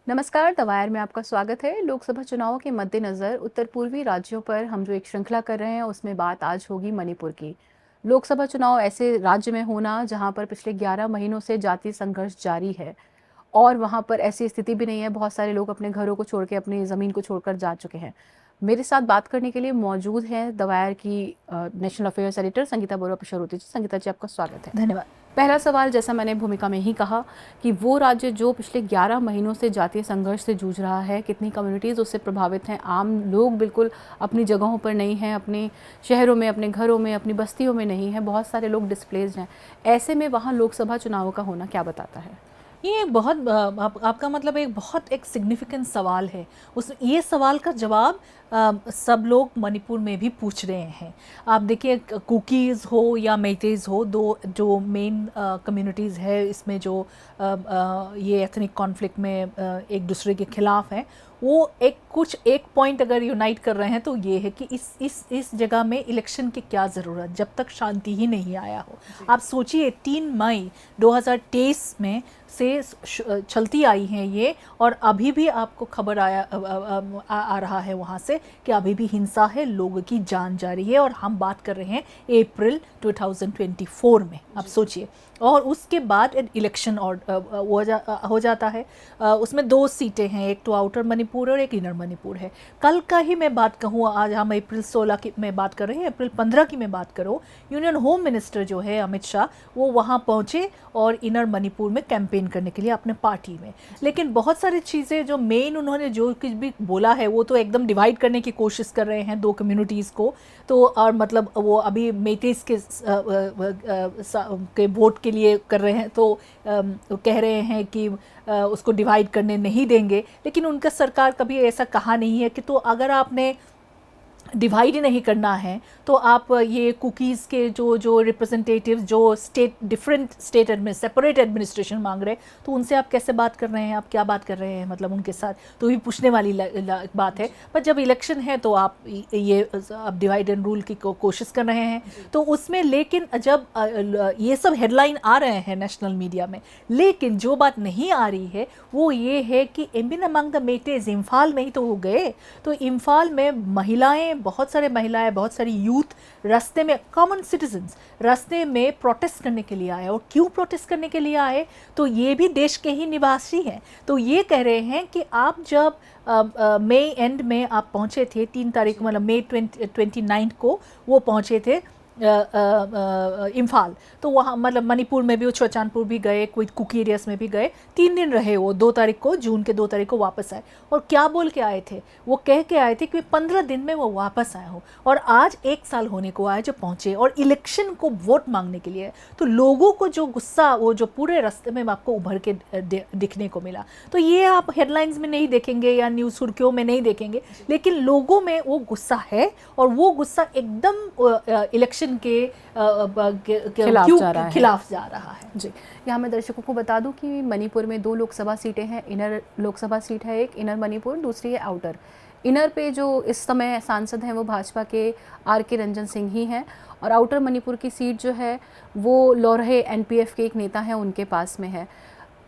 नमस्कार, the wire में आपका स्वागत है। लोकसभा चुनावों के मद्देनज़र उत्तर पूर्वी राज्यों पर हम जो एक श्रृंखला कर रहे हैं, उसमें बात आज होगी मणिपुर की। लोकसभा चुनाव ऐसे राज्य में होना जहां पर पिछले 11 महीनों से जातीय संघर्ष जारी है और वहां पर ऐसी स्थिति भी नहीं है, बहुत सारे लोग अपने घरों को छोड़ के, अपनी ज़मीन को छोड़कर जा चुके हैं। मेरे साथ बात करने के लिए मौजूद हैं द वायर की नेशनल अफेयर्स एडिटर संगीता बोरा पशरुति जी। संगीता जी, आपका स्वागत है। धन्यवाद। पहला सवाल, जैसा मैंने भूमिका में ही कहा कि वो राज्य जो पिछले 11 महीनों से जातीय संघर्ष से जूझ रहा है, कितनी कम्युनिटीज़ उससे प्रभावित हैं, आम लोग बिल्कुल अपनी जगहों पर नहीं हैं, अपने शहरों में, अपने घरों में, अपनी बस्तियों में नहीं हैं, बहुत सारे लोग डिस्प्लेस्ड हैं। ऐसे में वहाँ लोकसभा चुनावों का होना क्या बताता है? ये बहुत आपका मतलब एक बहुत एक सिग्निफिकेंट सवाल है। उस ये सवाल का जवाब सब लोग मणिपुर में भी पूछ रहे हैं। आप देखिए, कुकीज़ हो या मेइतेज़ हो, दो जो मेन कम्युनिटीज़ है इसमें जो ये एथनिक कॉन्फ्लिक्ट में एक दूसरे के खिलाफ हैं, वो एक पॉइंट अगर यूनाइट कर रहे हैं तो ये है कि इस जगह में इलेक्शन की क्या ज़रूरत जब तक शांति ही नहीं आया हो। आप सोचिए, 3 मई 2023 में से चलती आई हैं ये, और अभी भी आपको खबर आ रहा है वहाँ से कि अभी भी हिंसा है, लोगों की जान जा रही है, और हम बात कर रहे हैं अप्रैल 2024 में। आप सोचिए, और उसके बाद इलेक्शन और हो जाता है। उसमें 2 सीटें हैं, एक तो आउटर मणिपुर और एक इनर मणिपुर है। कल का ही मैं बात कहूँ, आज हम अप्रैल 16 की मैं बात कर रहे हैं, अप्रैल 15 की मैं बात करूँ, यूनियन होम मिनिस्टर जो है अमित शाह, वो वहाँ पहुँचे और इनर मणिपुर में कैंपेन करने के लिए अपने पार्टी में। लेकिन बहुत सारी चीज़ें जो मेन उन्होंने जो कुछ भी बोला है, वो तो एकदम डिवाइड करने की कोशिश कर रहे हैं 2 कम्युनिटीज़ को। तो और मतलब वो अभी मेइतेज़ के वोट के लिए कर रहे हैं, तो कह रहे हैं कि उसको डिवाइड करने नहीं देंगे। लेकिन उनका सरकार कभी ऐसा कहा नहीं है कि तो अगर आपने डिवाइड ही नहीं करना है तो आप ये कुकीज़ के जो रिप्रेजेंटेटिव जो डिफरेंट स्टेट सेपरेट एडमिनिस्ट्रेशन मांग रहे हैं, तो उनसे आप कैसे बात कर रहे हैं, आप क्या बात कर रहे हैं मतलब उनके साथ, तो ये पूछने वाली बात है। पर जब इलेक्शन है तो आप डिवाइड एंड रूल की कोशिश कर रहे हैं, तो उसमें लेकिन जब ये सब हेडलाइन आ रहे हैं नेशनल मीडिया में, लेकिन जो बात नहीं आ रही है वो ये है कि एम्बिन अमंग द मेटेज इम्फाल में ही तो हो गए। तो इम्फाल में महिलाएं, बहुत सारी यूथ रास्ते में, कॉमन सिटीजन्स रास्ते में प्रोटेस्ट करने के लिए आए। और क्यों प्रोटेस्ट करने के लिए आए? तो ये भी देश के ही निवासी हैं। तो ये कह रहे हैं कि आप जब मई एंड में आप पहुँचे थे, 3 तारीख मतलब मई 29 को वो पहुँचे थे इम्फाल। तो वहाँ मतलब मणिपुर में भी, वो चौचानपुर भी गए, कोई कुकी एरियास में भी गए, 3 दिन रहे वो। 2 तारीख को, जून के 2 तारीख को वापस आए। और क्या बोल के आए थे? वो कह के आए थे कि 15 दिन में वो वापस आए हो, और आज 1 साल होने को आए जो पहुँचे, और इलेक्शन को वोट मांगने के लिए। तो लोगों को जो गुस्सा, वो जो पूरे रास्ते में आपको उभर के दिखने को मिला, तो ये आप हेडलाइंस में नहीं देखेंगे या न्यूज़ सुर्खियों में नहीं देखेंगे, लेकिन लोगों में वो गुस्सा है, और वो गुस्सा एकदम इलेक्शन के खिलाफ जा रहा है। जी, यहाँ मैं दर्शकों को बता दूं कि मणिपुर में 2 लोकसभा सीटें हैं। इनर लोकसभा सीट है एक, इनर मणिपुर, दूसरी है आउटर। इनर पे जो इस समय सांसद हैं वो भाजपा के आर.के. रंजन सिंह ही हैं, और आउटर मणिपुर की सीट जो है वो लोरहे एनपीएफ के एक नेता हैं, उनके पास में है।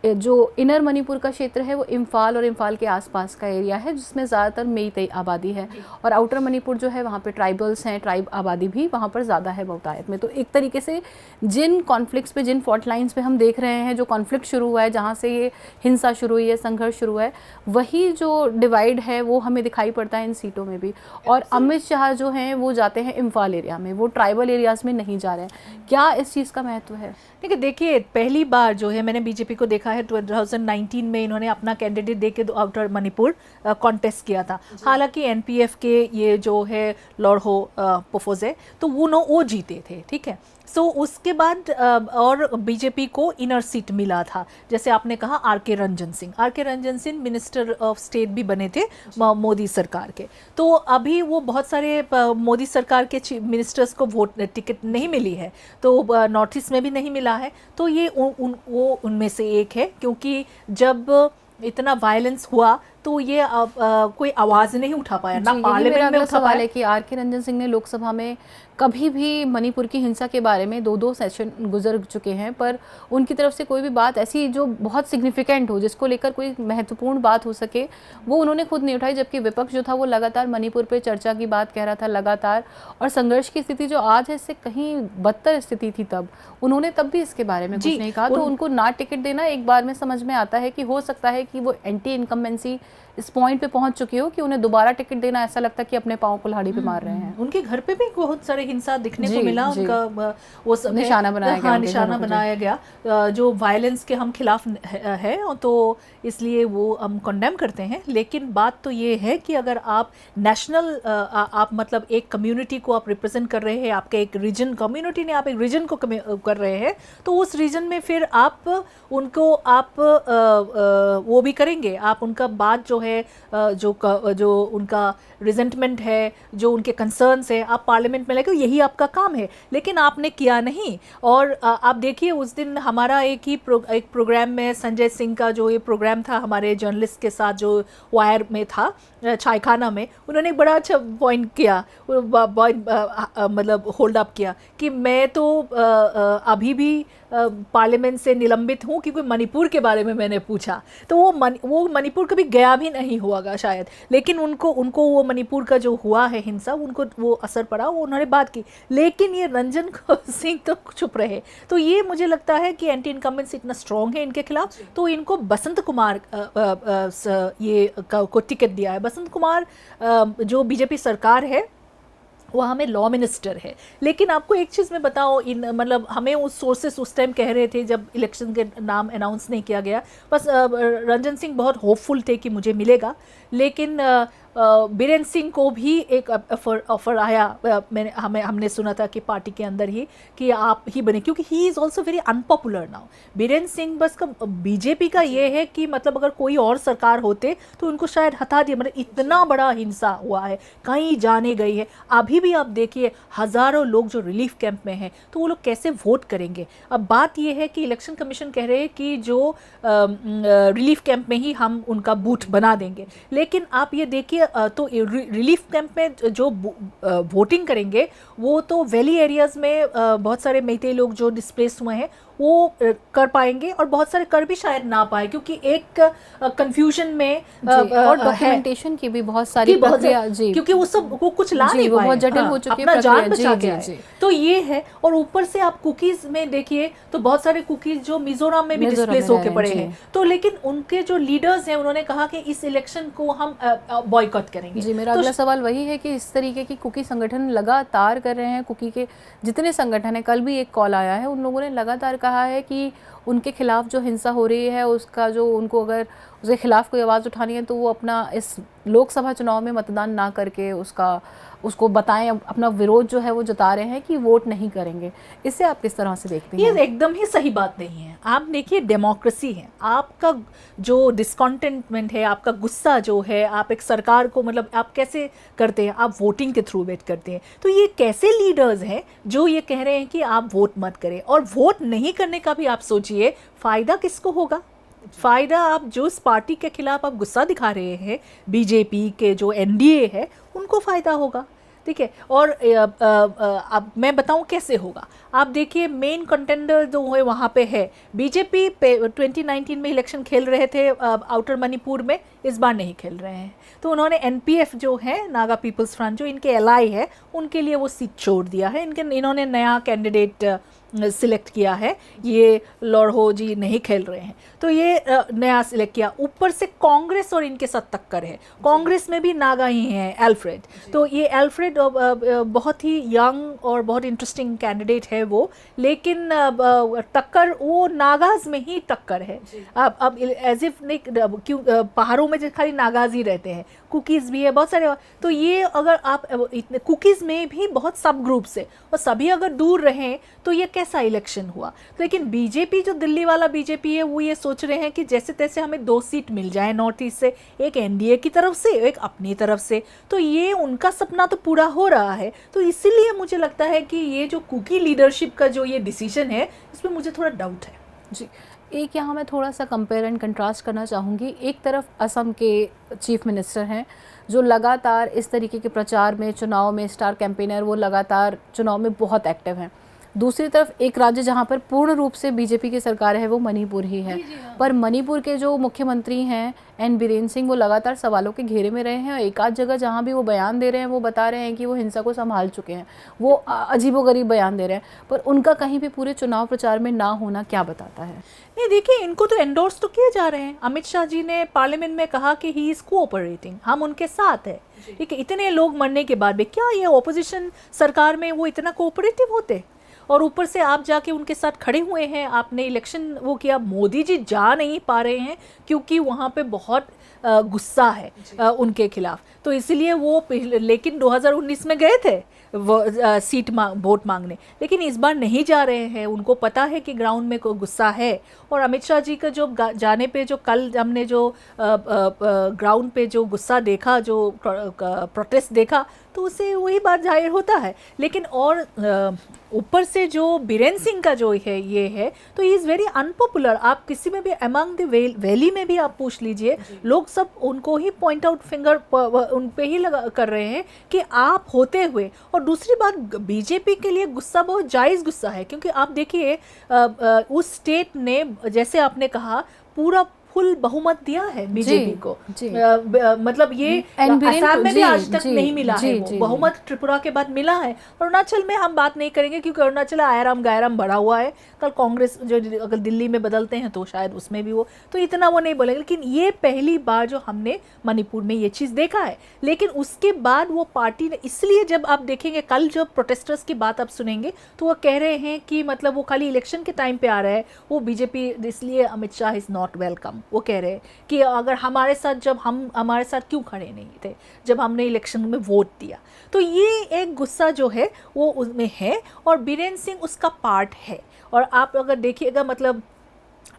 जो इनर मणिपुर का क्षेत्र है वो इम्फाल और इम्फाल के आसपास का एरिया है, जिसमें ज़्यादातर मेइतेई आबादी है। और आउटर मणिपुर जो है वहाँ पे ट्राइबल्स हैं, ट्राइब आबादी भी वहाँ पर ज़्यादा है बहुतायत में। तो एक तरीके से जिन कॉन्फ्लिक्ट्स पे, जिन फॉल्ट लाइन्स पे हम देख रहे हैं, जो कॉन्फ्लिक्ट शुरू हुआ है, जहाँ से ये हिंसा शुरू हुई है, संघर्ष शुरू हुआ है, वही जो डिवाइड है वो हमें दिखाई पड़ता है इन सीटों में भी। और अमित शाह जो हैं वो जाते हैं इम्फाल एरिया में, वो ट्राइबल एरियाज़ में नहीं जा रहे हैं। क्या इस चीज़ का महत्व है? देखिए, पहली बार जो है मैंने बीजेपी को देखा है, 2019 में इन्होंने अपना कैंडिडेट दे के आउटर मणिपुर कॉन्टेस्ट किया था। हालांकि एनपीएफ के ये जो है लोरहो पोफोजे, तो वो जीते थे, ठीक है। सो उसके बाद और बीजेपी को इनर सीट मिला था, जैसे आपने कहा R K. Ranjan Singh minister of state भी बने थे मोदी सरकार के। तो अभी वो बहुत सारे मोदी सरकार के मिनिस्टर्स को वोट टिकट नहीं मिली है, तो नॉर्थ ईस्ट में भी नहीं मिला है। तो ये वो उनमें से एक है, क्योंकि जब इतना वायलेंस हुआ तो ये कोई आवाज़ नहीं उठा पाया, ना जी, यही मेरा पार्लियामेंट में अगला उठा सवाल पाया। है कि आर के रंजन सिंह ने लोकसभा में कभी भी मणिपुर की हिंसा के बारे में दो दो सेशन गुजर चुके हैं, पर उनकी तरफ से कोई भी बात ऐसी जो बहुत सिग्निफिकेंट हो, जिसको लेकर कोई महत्वपूर्ण बात हो सके, वो उन्होंने खुद नहीं उठाई। जबकि विपक्ष जो था वो लगातार मणिपुर पे चर्चा की बात कह रहा था लगातार, और संघर्ष की स्थिति जो आज है इससे कहीं बदतर स्थिति थी तब, उन्होंने तब भी इसके बारे में जी, कुछ नहीं कहा। तो उनको ना टिकट देना एक बार में समझ में आता है कि हो सकता है कि वो एंटी इनकम्बेंसी इस पॉइंट पे पहुंच चुकी हो कि उन्हें दोबारा टिकट देना ऐसा लगता है कि अपने पाँव कुल्हाड़ी पे मार रहे हैं। उनके घर पे भी बहुत सारे हिंसा दिखने को जी, मिला, जी। उनका वो सब निशाना बनाया गया हाँ, उनके निशाना घरों को, जी। बनाया गया, जो वायलेंस के हम खिलाफ है, तो इसलिए वो हम कंडेम करते हैं। लेकिन बात तो ये है कि अगर आप नेशनल आप मतलब एक कम्युनिटी को आप रिप्रेजेंट कर रहे हैं, आपके एक रीजन कम्युनिटी ने आप एक रीजन को कर रहे हैं, तो उस रीजन में फिर आप उनको आप वो भी करेंगे, आप उनका बात जो है जो उनका रिजेंटमेंट है, जो उनके कंसर्न्स है, आप पार्लियामेंट में लेके, यही आपका काम है। लेकिन आपने किया नहीं। और आप देखिए उस दिन हमारा एक प्रोग्राम में संजय सिंह का जो ये प्रोग्राम था हमारे जर्नलिस्ट के साथ जो वायर में था, चायखाना में, उन्होंने बड़ा अच्छा पॉइंट किया, मतलब होल्ड अप किया कि मैं तो अभी भी पार्लियामेंट से निलंबित हूँ क्योंकि मणिपुर के बारे में मैंने पूछा। तो वो मणिपुर कभी गया भी नहीं हुआगा शायद, लेकिन उनको वो मणिपुर का जो हुआ है हिंसा, उनको वो असर पड़ा, वो उन्होंने बात की। लेकिन ये रंजन सिंह तो चुप रहे। तो ये मुझे लगता है कि एंटी इनकम्बेंसी इतना स्ट्रॉन्ग है इनके खिलाफ, तो इनको बसंत कुमार ये को टिकट दिया है। बसंत कुमार जो बीजेपी सरकार है वहाँ में लॉ मिनिस्टर है। लेकिन आपको एक चीज़ मैं बताऊँ, मतलब हमें उस सोर्सेस उस टाइम कह रहे थे जब इलेक्शन के नाम अनाउंस नहीं किया गया, बस रंजन सिंह बहुत होपफुल थे कि मुझे मिलेगा। लेकिन बीरेन सिंह को भी एक ऑफर आया, हमने सुना था कि पार्टी के अंदर ही कि आप ही बने, क्योंकि he is also very unpopular now. Biren Singh बस का बीजेपी का ये है कि मतलब अगर कोई और सरकार होते तो उनको शायद हटा दिया, मतलब इतना बड़ा हिंसा हुआ है, कहीं जाने गई है। अभी भी आप देखिए हज़ारों लोग जो रिलीफ कैंप में हैं, तो वो लोग कैसे वोट करेंगे। अब बात ये है कि इलेक्शन कमीशन कह रहे हैं कि जो रिलीफ कैंप में ही हम उनका बूथ बना देंगे। लेकिन आप ये देखिए तो रिलीफ कैंप में जो वोटिंग करेंगे वो तो वैली एरियाज़ में बहुत सारे मैते लोग जो डिस्प्लेस हुए हैं वो कर पाएंगे, और बहुत सारे कर भी शायद ना पाए, क्योंकि एक कंफ्यूजन में और डॉक्यूमेंटेशन की भी बहुत सारी प्रक्रिया, जी, क्योंकि वो कुछ ला नहीं वो पाए, बहुत जटिल हो चुकी है, अपना जान प्रक्रिया, बचा गया है। तो ये है। और ऊपर से आप कुकीज़ में देखिए तो बहुत सारे कुकीज़ जो मिजोरम में भी डिस्प्लेस होके पड़े हैं, तो लेकिन उनके जो लीडर्स हैं उन्होंने कहा कि इस इलेक्शन को हम बॉयकॉट करेंगे। जी, मेरा अगला सवाल वही है कि इस तरीके की कुकी संगठन लगातार कर रहे हैं, कुकी के जितने संगठन हैं, कल भी एक कॉल आया है, उन लोगों ने लगातार कहा है कि उनके खिलाफ जो हिंसा हो रही है उसका जो उनको अगर उसके खिलाफ कोई आवाज़ उठानी है तो वो अपना इस लोकसभा चुनाव में मतदान ना करके उसको बताएं, अपना विरोध जो है वो जता रहे हैं कि वोट नहीं करेंगे। इसे आप किस तरह से देखते हैं? ये एकदम ही सही बात नहीं है। आप देखिए डेमोक्रेसी है, आपका जो डिस्कॉन्टेंटमेंट है, आपका गुस्सा जो है, आप एक सरकार को मतलब आप कैसे करते हैं, आप वोटिंग के थ्रू वेट करते हैं। तो ये कैसे लीडर्स हैं जो ये कह रहे हैं कि आप वोट मत करें, और वोट नहीं करने का भी आप सोचिए फ़ायदा किसको होगा। फ़ायदा आप जो इस पार्टी के खिलाफ आप गुस्सा दिखा रहे हैं, बीजेपी के जो एनडीए है उनको फ़ायदा होगा, ठीक है। और अब मैं बताऊं कैसे होगा। आप देखिए मेन कंटेंडर जो है वहाँ पे है बीजेपी पे 2019 में इलेक्शन खेल रहे थे आउटर मणिपुर में, इस बार नहीं खेल रहे हैं। तो उन्होंने एनपीएफ जो है नागा पीपल्स फ्रंट जो इनके एलाई है उनके लिए वो सीट छोड़ दिया है। इन्होंने नया कैंडिडेट सिलेक्ट किया है, ये लौड़हो जी नहीं खेल रहे हैं, तो ये नया सिलेक्ट किया। ऊपर से कांग्रेस और इनके साथ टक्कर है, कांग्रेस में भी नागा ही हैं, एल्फ्रेड। तो ये एल्फ्रेड बहुत ही यंग और बहुत इंटरेस्टिंग कैंडिडेट है वो, लेकिन टक्कर वो नागाज में ही टक्कर है। अब एज इफ नहीं, क्यों पहाड़ों में जो खाली नागाज ही रहते हैं, कुकीज़ भी है बहुत सारे। तो ये अगर आप इतने कुकीज़ में भी बहुत सब ग्रुप्स है और सभी अगर दूर रहें तो ये कैसा इलेक्शन हुआ। लेकिन बीजेपी जो दिल्ली वाला बीजेपी है वो ये सोच रहे हैं कि जैसे तैसे हमें 2 सीट मिल जाए नॉर्थ ईस्ट से, एक एनडीए की तरफ से एक अपनी तरफ से, तो ये उनका सपना तो पूरा हो रहा है। तो इसीलिए मुझे लगता है कि ये जो कुकी लीडरशिप का जो ये डिसीजन है इसमें मुझे थोड़ा डाउट है। जी, एक यहाँ मैं थोड़ा सा कंपेयर एंड कंट्रास्ट करना चाहूँगी। एक तरफ असम के चीफ मिनिस्टर हैं जो लगातार इस तरीके के प्रचार में, चुनाव में स्टार कैंपेनर, वो लगातार चुनाव में बहुत एक्टिव हैं। दूसरी तरफ एक राज्य जहाँ पर पूर्ण रूप से बीजेपी की सरकार है वो मणिपुर ही है। पर मणिपुर के जो मुख्यमंत्री हैं एन बीरेन सिंह, वो लगातार सवालों के घेरे में रहे हैं और एक आध जगह जहाँ भी वो बयान दे रहे हैं वो बता रहे हैं कि वो हिंसा को संभाल चुके हैं। वो अजीबोगरीब बयान दे रहे हैं, पर उनका कहीं भी पूरे चुनाव प्रचार में ना होना क्या बताता है? नहीं देखिए, इनको तो एंडोर्स तो किए जा रहे हैं। अमित शाह जी ने पार्लियामेंट में कहा कि ही इज कोऑपरेटिंग, हम उनके साथ है। ठीक है, इतने लोग मरने के बाद भी क्या ये ऑपोजिशन सरकार में वो इतना कोऑपरेटिव होते? और ऊपर से आप जाके उनके साथ खड़े हुए हैं, आपने इलेक्शन वो किया। मोदी जी जा नहीं पा रहे हैं क्योंकि वहाँ पे बहुत गुस्सा है उनके खिलाफ, तो इसलिए वो लेकिन 2019 में गए थे वो सीट वोट मांगने, लेकिन इस बार नहीं जा रहे हैं। उनको पता है कि ग्राउंड में कोई गुस्सा है। और अमित शाह जी का जो जाने पे जो कल हमने जो ग्राउंड पे जो गुस्सा देखा, जो प्रोटेस्ट देखा, तो उससे वही बात जाहिर होता है। लेकिन और ऊपर से जो बीरेन सिंह का जो है ये है, तो ही इज़ वेरी अनपॉपुलर। आप किसी में भी अमंग द वैली में भी आप पूछ लीजिए, लोग सब उनको ही पॉइंट आउट फिंगर उन पे ही लगा कर रहे हैं कि आप होते हुए। और दूसरी बात, बीजेपी के लिए गुस्सा बहुत जायज़ गुस्सा है, क्योंकि आप देखिए उस स्टेट ने, जैसे आपने कहा, पूरा फुल बहुमत दिया है बीजेपी को। मतलब ये असम में भी आज तक नहीं मिला है वो बहुमत, त्रिपुरा के बाद मिला है। अरुणाचल में हम बात नहीं करेंगे क्योंकि अरुणाचल आयराम गायराम बढ़ा हुआ है। कल कांग्रेस जो अगर दिल्ली में बदलते हैं तो शायद उसमें भी वो, तो इतना वो नहीं बोलेंगे। लेकिन ये पहली बार जो हमने मणिपुर में ये चीज़ देखा है। लेकिन उसके बाद वो पार्टी ने, इसलिए जब आप देखेंगे कल जब प्रोटेस्टर्स की बात आप सुनेंगे तो वो कह रहे हैं कि मतलब वो खाली इलेक्शन के टाइम पे आ रहा है वो बीजेपी, इसलिए Amit Shah is not welcome. वो कह रहे हैं कि अगर हमारे साथ, जब हम हमारे साथ क्यों खड़े नहीं थे जब हमने इलेक्शन में वोट दिया। तो ये एक गुस्सा जो है वो उसमें है, और बीरेन सिंह उसका पार्ट है। और आप अगर देखिएगा, मतलब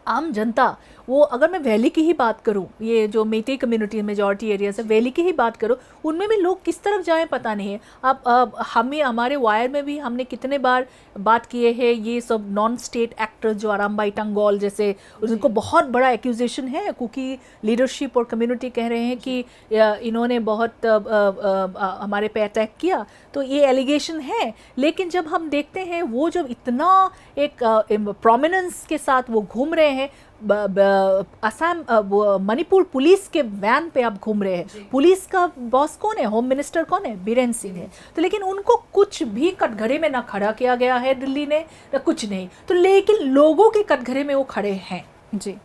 आम जनता, वो अगर मैं वैली की ही बात करूं, ये जो मेइतेई कम्युनिटी मेजॉरिटी एरियाज है, वैली की ही बात करूं, उनमें भी लोग किस तरफ जाएं पता नहीं है। अब हमें हमारे वायर में भी हमने कितने बार बात किए हैं, ये सब नॉन स्टेट एक्टर्स जो आरामबाई टंगोल जैसे, उनको बहुत बड़ा एक्यूजेशन है। कुकी लीडरशिप और कम्युनिटी कह रहे हैं कि इन्होंने बहुत हमारे पे अटैक किया, तो ये एलिगेशन है। लेकिन जब हम देखते हैं वो जब इतना एक प्रोमिनेंस के साथ वो घूम रहे हैं, असम मणिपुर पुलिस के वैन पे आप घूम रहे हैं, पुलिस का बॉस कौन है, होम मिनिस्टर कौन है, बीरेन सिंह है। तो लेकिन उनको कुछ भी कटघरे में ना खड़ा किया गया है दिल्ली ने, ना कुछ नहीं। तो लेकिन लोगों के कटघरे में वो खड़े हैं। जी,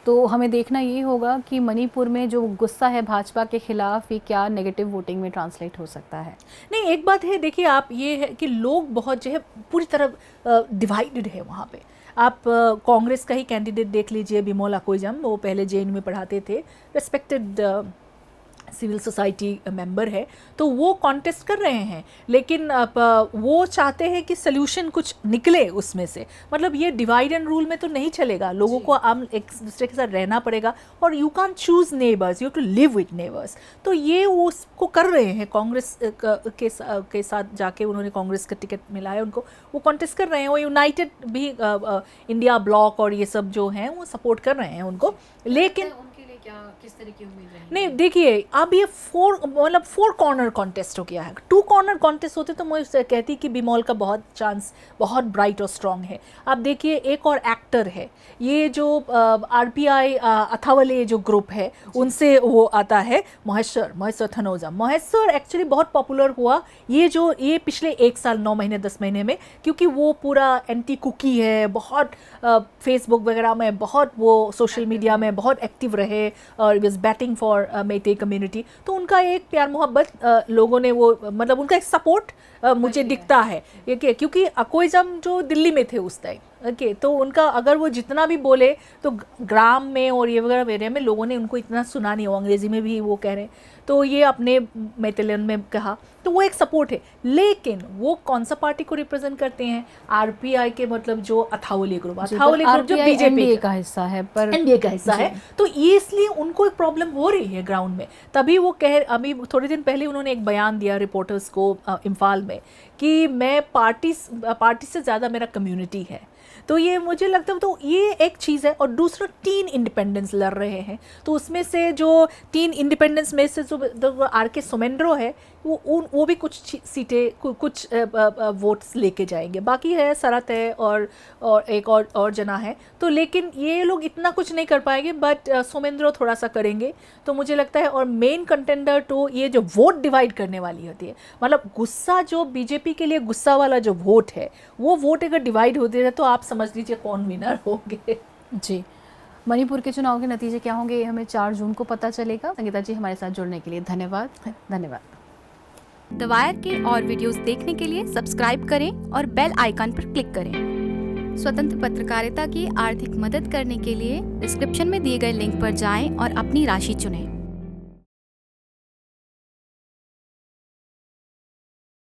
तो हमें देखना ये होगा कि मणिपुर में जो गुस्सा है भाजपा के खिलाफ, ये क्या नेगेटिव वोटिंग में ट्रांसलेट हो सकता है। नहीं, एक बात है, देखिए आप, ये है कि लोग बहुत जो है पूरी तरह डिवाइडेड है वहाँ पे। आप कांग्रेस का ही कैंडिडेट देख लीजिए, बिमोल अकोइजम, वो पहले जेएनयू में पढ़ाते थे, रेस्पेक्टेड सिविल सोसाइटी मेंबर है, तो वो कॉन्टेस्ट कर रहे हैं। लेकिन वो चाहते हैं कि सल्यूशन कुछ निकले उसमें से। मतलब ये डिवाइड एंड रूल में तो नहीं चलेगा, लोगों को आम एक दूसरे के साथ रहना पड़ेगा। और you can choose neighbours, you have to live with neighbours. तो ये वो उसको कर रहे हैं। कांग्रेस के साथ जाके उन्होंने, कांग्रेस का टिकट मिला है उनको, वो कॉन्टेस्ट कर रहे हैं। वो यूनाइटेड भी इंडिया ब्लॉक और ये सब जो हैं वो सपोर्ट कर रहे हैं उनको। लेकिन किस तरह की उम्मीद है? नहीं देखिए, अब ये फोर कॉर्नर कॉन्टेस्ट हो गया है। 2 कॉर्नर कॉन्टेस्ट होते तो मैं कहती कि बिमोल का बहुत चांस, बहुत ब्राइट और स्ट्रांग है। आप देखिए, एक और एक्टर है, ये जो आरपीआई अथावले जो ग्रुप है उनसे वो आता है, महेश्वर थनोजा। महेश्वर एक्चुअली बहुत पॉपुलर हुआ ये पिछले 1 साल 9 महीने 10 महीने में, क्योंकि वो पूरा एंटी कुकी है, बहुत फेसबुक वगैरह में बहुत, वो सोशल मीडिया में बहुत एक्टिव रहे और was batting for Meitei community. तो उनका एक प्यार मोहब्बत लोगों ने, वो मतलब उनका एक सपोर्ट मुझे दिखता है। क्योंकि अकोइजम जो दिल्ली में थे उस टाइम, ओके, तो उनका अगर वो जितना भी बोले तो ग्राम में और ये वगैरह एरिया में लोगों ने उनको इतना सुना नहीं हो, अंग्रेजी में भी वो कह रहे हैं, तो ये अपने मैथिलन में कहा, तो वो एक सपोर्ट है। लेकिन वो कौन सा पार्टी को रिप्रेजेंट करते हैं? आरपीआई के, मतलब जो अथावले ग्रुप जो बीजेपी का हिस्सा है, पर एनडीए का हिस्सा है। तो ये इसलिए उनको एक प्रॉब्लम हो रही है ग्राउंड में। तभी वो अभी थोड़े दिन पहले उन्होंने एक बयान दिया रिपोर्टर्स को इम्फाल में कि मैं पार्टी से ज़्यादा मेरा कम्युनिटी है। तो ये मुझे लगता है, तो ये एक चीज़ है। और दूसरा, टीन इंडिपेंडेंस लड़ रहे हैं, तो उसमें से जो टीन इंडिपेंडेंस में से जो आर के सोमेंद्रो है, वो भी कुछ सीटें, कुछ वोट्स लेके जाएंगे। बाकी है शरत है और एक और जना है, तो लेकिन ये लोग इतना कुछ नहीं कर पाएंगे, बट सोमेंद्रो थोड़ा सा करेंगे, तो मुझे लगता है। और मेन कंटेंडर तो ये जो वोट डिवाइड करने वाली होती है, मतलब गुस्सा, जो बीजेपी के लिए गुस्सा वाला जो वोट है, वो वोट अगर डिवाइड होते हैं तो आप समझ लीजिए कौन विनर होंगे। जी, मणिपुर के चुनाव के नतीजे क्या होंगे ये हमें 4 जून को पता चलेगा। संगीता जी, हमारे साथ जुड़ने के लिए धन्यवाद। धन्यवाद। द वायर के और वीडियोस देखने के लिए सब्सक्राइब करें और बेल आइकन पर क्लिक करें। स्वतंत्र पत्रकारिता की आर्थिक मदद करने के लिए डिस्क्रिप्शन में दिए गए लिंक पर जाएं और अपनी राशि चुनें।